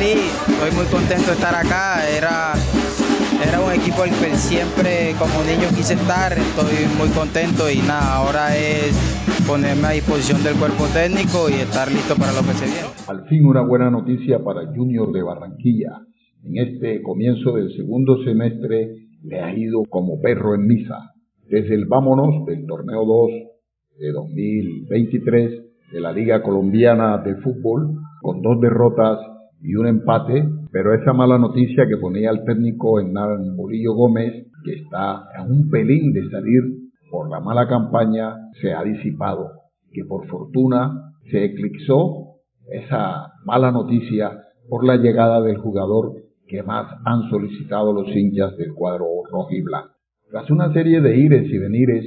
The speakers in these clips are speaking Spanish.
feliz, estoy muy contento de estar acá. Era un equipo al que siempre como niño quise estar, estoy muy contento y nada, ahora es ponerme a disposición del cuerpo técnico y estar listo para lo que se viene. Al fin una buena noticia para Junior de Barranquilla. En este comienzo del segundo semestre le ha ido como perro en misa. Desde el vámonos del torneo 2 de 2023 de la Liga Colombiana de Fútbol, con 2 derrotas y un empate, pero esa mala noticia que ponía el técnico Hernán Bolillo Gómez, que está a un pelín de salir por la mala campaña, se ha disipado, que por fortuna se eclipsó esa mala noticia por la llegada del jugador que más han solicitado los hinchas del cuadro rojiblanco. Tras una serie de ires y venires,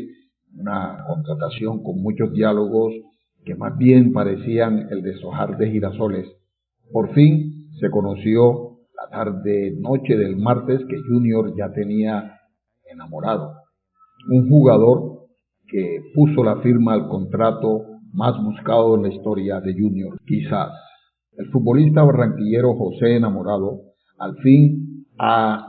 una contratación con muchos diálogos que más bien parecían el deshojar de girasoles, por fin se conoció la tarde-noche del martes que Junior ya tenía enamorado. Un jugador que puso la firma al contrato más buscado en la historia de Junior, quizás. El futbolista barranquillero José Enamorado al fin ha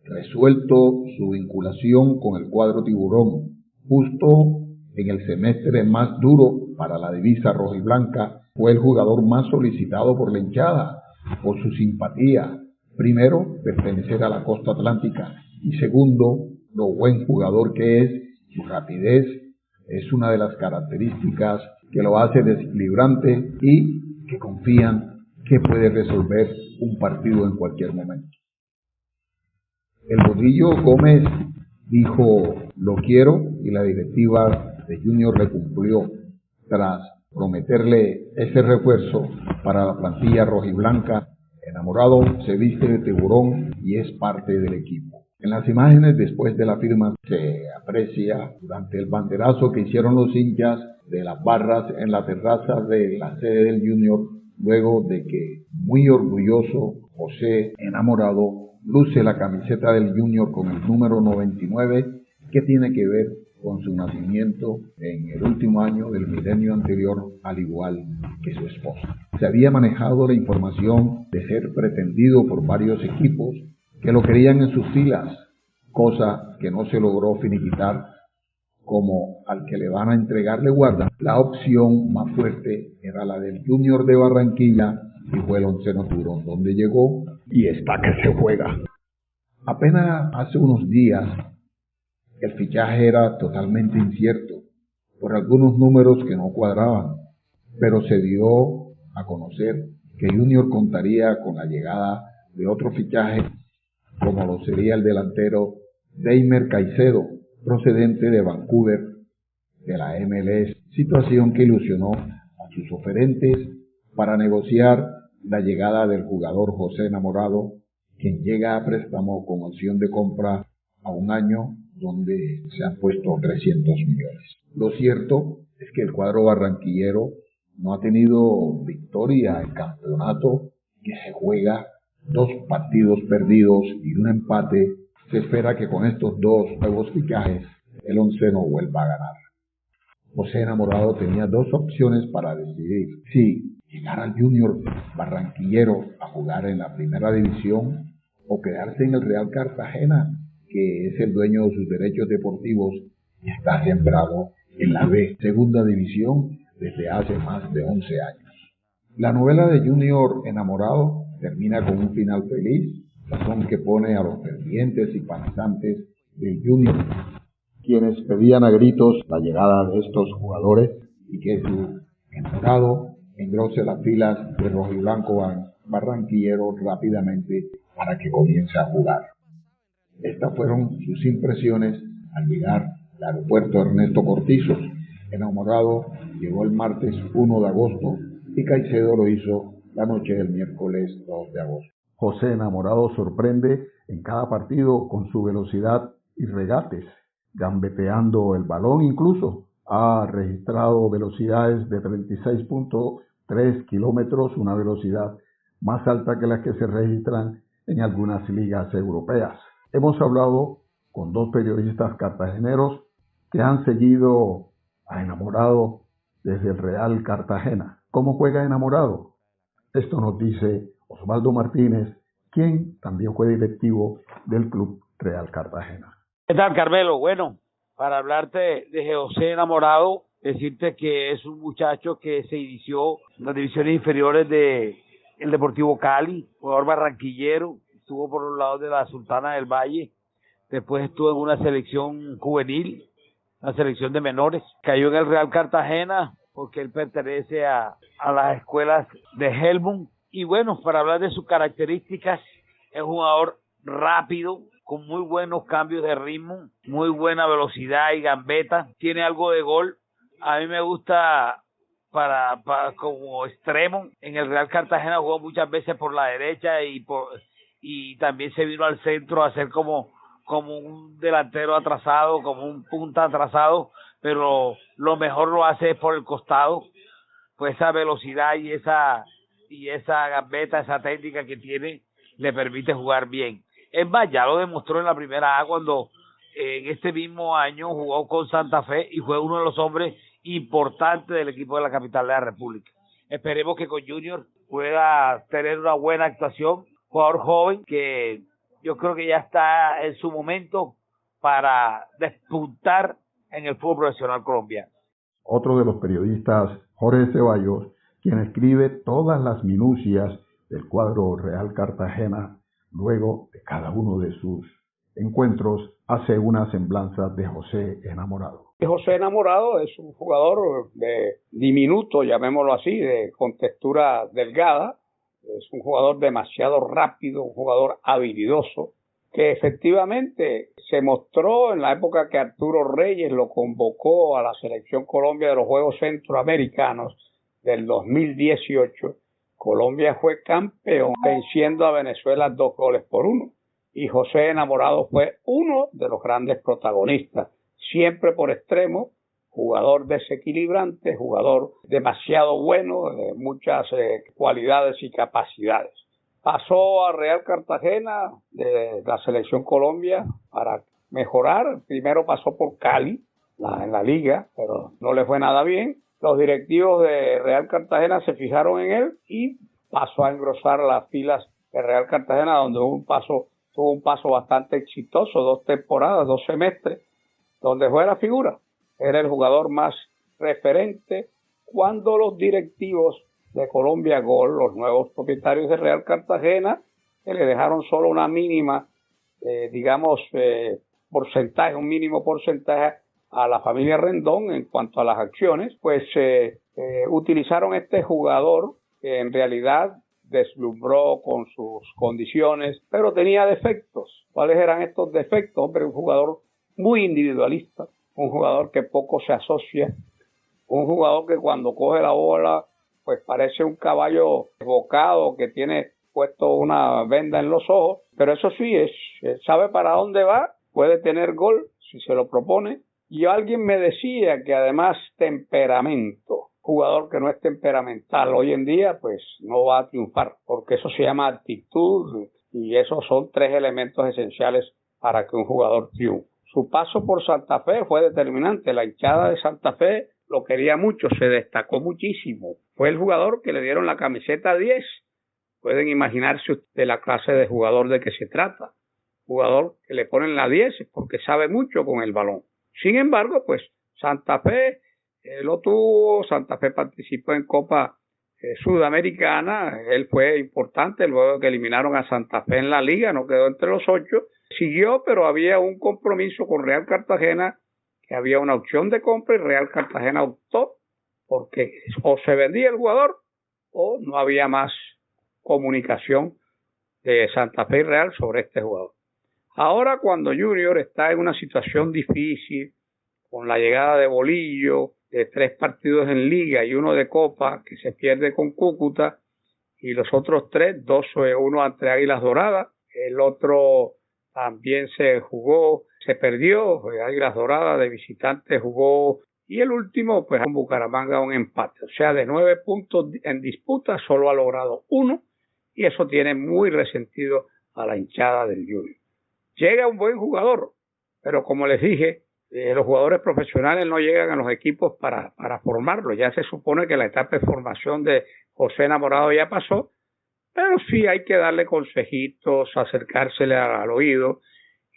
resuelto su vinculación con el cuadro tiburón. Justo en el semestre más duro para la divisa rojiblanca, fue el jugador más solicitado por la hinchada, por su simpatía. Primero, pertenecer a la costa atlántica y segundo, lo buen jugador que es. Su rapidez es una de las características que lo hace desequilibrante y que confían que puede resolver un partido en cualquier momento. El Bolillo Gómez dijo lo quiero y la directiva de Junior le cumplió tras prometerle ese refuerzo para la plantilla rojiblanca. Enamorado se viste de tiburón y es parte del equipo. En las imágenes después de la firma se aprecia durante el banderazo que hicieron los hinchas de las barras en la terraza de la sede del Junior, luego de que muy orgulloso José Enamorado luce la camiseta del Junior con el número 99, que tiene que ver con su nacimiento en el último año del milenio anterior, al igual que su esposa. Se había manejado la información de ser pretendido por varios equipos que lo querían en sus filas, cosa que no se logró finiquitar, como al que le van a entregarle guarda. La opción más fuerte era la del Junior de Barranquilla y fue el onceno Tiburón, donde llegó y está que se juega. Apenas hace unos días el fichaje era totalmente incierto por algunos números que no cuadraban, pero se dio a conocer que Junior contaría con la llegada de otro fichaje, como lo sería el delantero Deimer Caicedo, procedente de Vancouver, de la MLS, situación que ilusionó a sus oferentes para negociar la llegada del jugador José Enamorado, quien llega a préstamo con opción de compra a un año, donde se han puesto 300 millones. Lo cierto es que el cuadro barranquillero no ha tenido victoria en campeonato, que se juega 2 partidos perdidos y un empate. Se espera que con estos 2 nuevos fichajes el onceno vuelva a ganar. José Enamorado tenía 2 opciones para decidir: si llegar al Junior barranquillero a jugar en la primera división o quedarse en el Real Cartagena, que es el dueño de sus derechos deportivos y está sembrado en la B, segunda división, desde hace más de 11 años. La novela de Junior Enamorado termina con un final feliz, razón que pone a los fervientes y simpatizantes del Junior, quienes pedían a gritos la llegada de estos jugadores y que su enamorado engrose las filas de rojiblanco barranquillero rápidamente para que comience a jugar. Estas fueron sus impresiones al llegar al aeropuerto Ernesto Cortizos. Enamorado llegó el martes 1 de agosto y Caicedo lo hizo la noche del miércoles 2 de agosto. José Enamorado sorprende en cada partido con su velocidad y regates, gambeteando el balón. Incluso ha registrado velocidades de 36.3 kilómetros, una velocidad más alta que las que se registran en algunas ligas europeas. Hemos hablado con 2 periodistas cartageneros que han seguido a Enamorado desde el Real Cartagena. ¿Cómo juega Enamorado? Esto nos dice Osvaldo Martínez, quien también fue directivo del Club Real Cartagena. ¿Qué tal, Carmelo? Bueno, para hablarte de José Enamorado, decirte que es un muchacho que se inició en las divisiones inferiores de el Deportivo Cali, jugador barranquillero, estuvo por los lados de la Sultana del Valle, después estuvo en una selección juvenil, una selección de menores, cayó en el Real Cartagena porque él pertenece a las escuelas de Helmut. Y bueno, para hablar de sus características, es un jugador rápido, con muy buenos cambios de ritmo, muy buena velocidad y gambeta, tiene algo de gol. A mí me gusta para como extremo. En el Real Cartagena jugó muchas veces por la derecha y también se vino al centro a hacer como un delantero atrasado, como un punta atrasado, pero lo mejor lo hace por el costado, pues esa velocidad y esa gambeta, esa técnica que tiene, le permite jugar bien. Es más, ya lo demostró en la primera A cuando en este mismo año jugó con Santa Fe y fue uno de los hombres importantes del equipo de la capital de la República. Esperemos que con Junior pueda tener una buena actuación, jugador joven que yo creo que ya está en su momento para despuntar en el fútbol profesional colombiano. Otro de los periodistas, Jorge Ceballos, quien escribe todas las minucias del cuadro Real Cartagena, luego de cada uno de sus encuentros, hace una semblanza de José Enamorado. José Enamorado es un jugador diminuto, llamémoslo así, con textura delgada. Es un jugador demasiado rápido, un jugador habilidoso, que efectivamente se mostró en la época que Arturo Reyes lo convocó a la Selección Colombia de los Juegos Centroamericanos del 2018. Colombia fue campeón venciendo a Venezuela 2-1. Y José Enamorado fue uno de los grandes protagonistas, siempre por extremo, jugador desequilibrante, jugador demasiado bueno, de muchas cualidades y capacidades. Pasó a Real Cartagena de la Selección Colombia para mejorar. Primero pasó por Cali, en la liga, pero no le fue nada bien. Los directivos de Real Cartagena se fijaron en él y pasó a engrosar las filas de Real Cartagena, donde tuvo un paso bastante exitoso, 2 temporadas, 2 semestres, donde fue la figura. Era el jugador más referente cuando los directivos de Colombia Gol, los nuevos propietarios de Real Cartagena, que le dejaron solo una mínima, porcentaje, un mínimo porcentaje a la familia Rendón en cuanto a las acciones, pues utilizaron este jugador que en realidad deslumbró con sus condiciones, pero tenía defectos. ¿Cuáles eran estos defectos? Hombre, un jugador muy individualista, un jugador que poco se asocia, un jugador que cuando coge la bola pues parece un caballo bocado que tiene puesto una venda en los ojos, pero eso sí, sabe para dónde va, puede tener gol si se lo propone. Y alguien me decía que además temperamento, jugador que no es temperamental hoy en día pues no va a triunfar, porque eso se llama actitud y esos son 3 elementos esenciales para que un jugador triunfe. Su paso por Santa Fe fue determinante. La hinchada de Santa Fe lo quería mucho, se destacó muchísimo. Fue el jugador que le dieron la camiseta 10. Pueden imaginarse de la clase de jugador de que se trata. Jugador que le ponen la 10 porque sabe mucho con el balón. Sin embargo, pues Santa Fe lo tuvo. Santa Fe participó en Copa Sudamericana. Él fue importante luego que eliminaron a Santa Fe en la liga, no quedó entre los 8. Siguió, pero había un compromiso con Real Cartagena, que había una opción de compra y Real Cartagena optó porque o se vendía el jugador o no había más comunicación de Santa Fe y Real sobre este jugador. Ahora cuando Junior está en una situación difícil, con la llegada de Bolillo, de 3 partidos en Liga y 1 de Copa, que se pierde con Cúcuta, y los otros 3, 2 uno ante Águilas Doradas, el otro también se perdió, Águilas Doradas de visitante jugó, y el último, pues con Bucaramanga un empate. O sea, de 9 puntos en disputa, solo ha logrado 1, y eso tiene muy resentido a la hinchada del Junior. Llega un buen jugador, pero como les dije, los jugadores profesionales no llegan a los equipos para formarlos. Ya se supone que la etapa de formación de José Enamorado ya pasó, pero sí hay que darle consejitos, acercársele al oído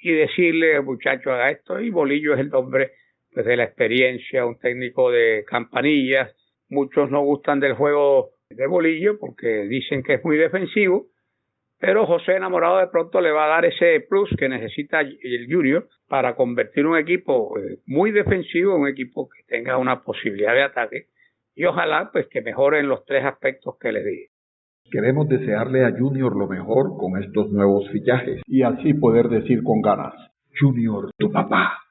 y decirle, muchacho, haga esto. Y Bolillo es el hombre pues, de la experiencia, un técnico de campanillas. Muchos no gustan del juego de Bolillo porque dicen que es muy defensivo, pero José Enamorado de pronto le va a dar ese plus que necesita el Junior para convertir un equipo muy defensivo en un equipo que tenga una posibilidad de ataque y ojalá pues que mejoren los tres aspectos que les dije. Queremos desearle a Junior lo mejor con estos nuevos fichajes y así poder decir con ganas, Junior, tu papá.